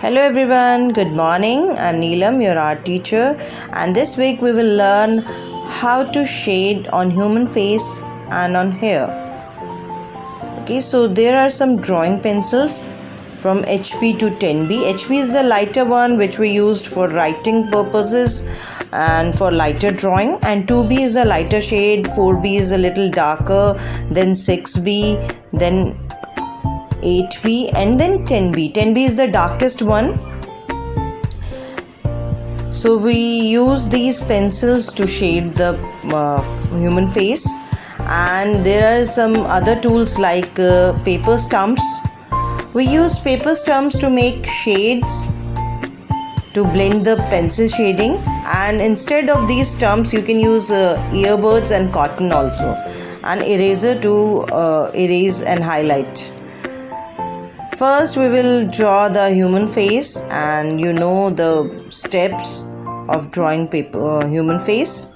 Hello everyone, good morning. I'm Neelam, your art teacher, and this week we will learn how to shade on human face and on hair. Okay, so there are some drawing pencils from HP to 10B. HP is the lighter one which we used for writing purposes and for lighter drawing, and 2B is a lighter shade, 4B is a little darker, then 6B, then 8B, and then 10B. 10B is the darkest one. So we use these pencils to shade the human face, and there are some other tools like paper stumps. We use paper stumps to make shades to blend the pencil shading, and instead of these stumps you can use earbuds and cotton also, and eraser to erase and highlight. First we will draw the human face, and you know the steps of drawing human face.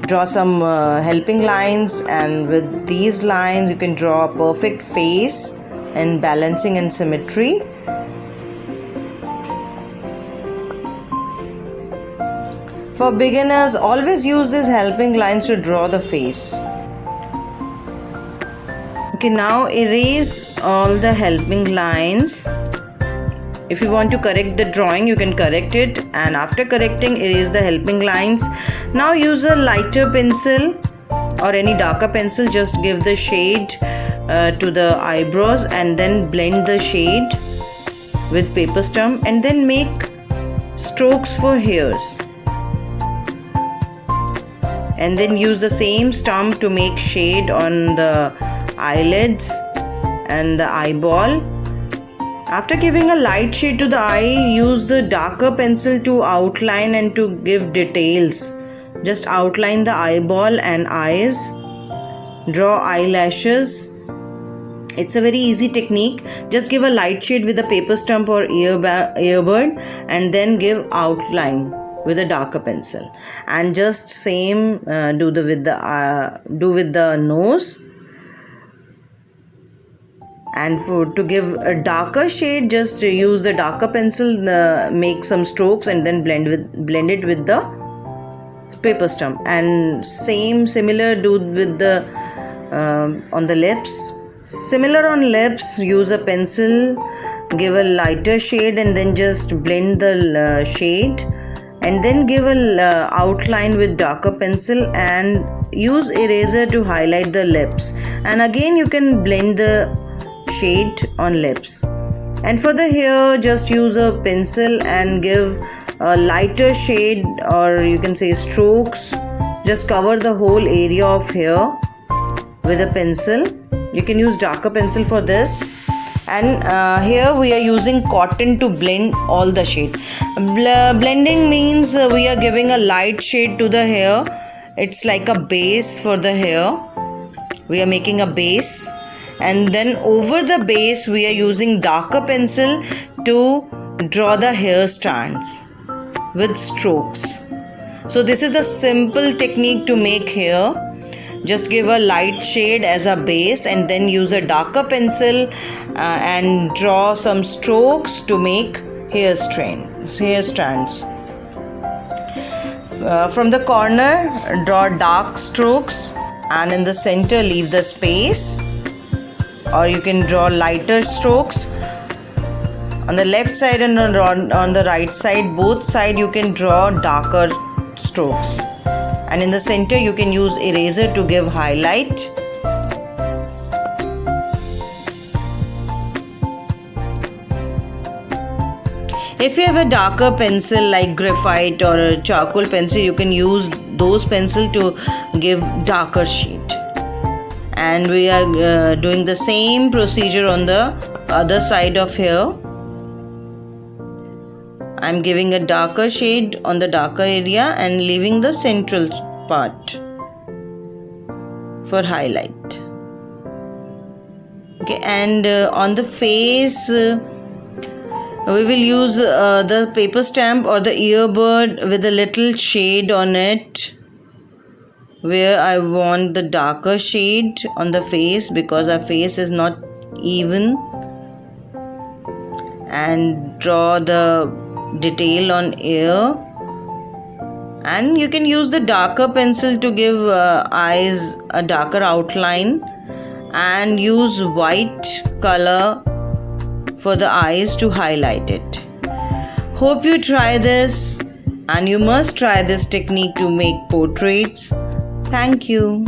Draw some helping lines, and with these lines you can draw a perfect face and balancing and symmetry. For beginners, always use these helping lines to draw the face. Okay, now erase all the helping lines. If you want to correct the drawing, you can correct it, and after correcting, erase the helping lines. Now use a lighter pencil or any darker pencil. Just give the shade to the eyebrows, and then blend the shade with paper stump, and then make strokes for hairs. And then use the same stump to make shade on the eyelids and the eyeball. After giving a light shade to the eye, use the darker pencil to outline and to give details. Just outline the eyeball and eyes. Draw eyelashes. It's a very easy technique. Just give a light shade with a paper stump or earbud, and then give outline with a darker pencil. And just same do with the nose. And to give a darker shade, just use the darker pencil, make some strokes, and then blend it with the paper stump. And similar do with the on the lips. Similar on lips, use a pencil, give a lighter shade, and then just blend the shade, and then give a outline with darker pencil, and use eraser to highlight the lips. And again you can blend the shade on lips. And for the hair, just use a pencil and give a lighter shade, or you can say strokes. Just cover the whole area of hair with a pencil. You can use darker pencil for this. And here we are using cotton to blend all the shade. Blending means we are giving a light shade to the hair. It's like a base for the hair. We are making a base, and then over the base we are using darker pencil to draw the hair strands with strokes. So this is the simple technique to make hair. Just give a light shade as a base, and then use a darker pencil and draw some strokes to make hair strands. From the corner, draw dark strokes, and in the center leave the space. Or you can draw lighter strokes on the left side and on the right side. Both sides you can draw darker strokes, and in the center you can use eraser to give highlight. If you have a darker pencil like graphite or a charcoal pencil, you can use those pencils to give darker shade. And we are doing the same procedure on the other side of hair. I'm giving a darker shade on the darker area and leaving the central part for highlight. Okay, and on the face, we will use the paper stamp or the earbud with a little shade on it, where I want the darker shade on the face, because our face is not even. and draw the detail on ear. And you can use the darker pencil to give eyes a darker outline, and use white color for the eyes to highlight it. Hope you try this, and you must try this technique to make portraits. Thank you.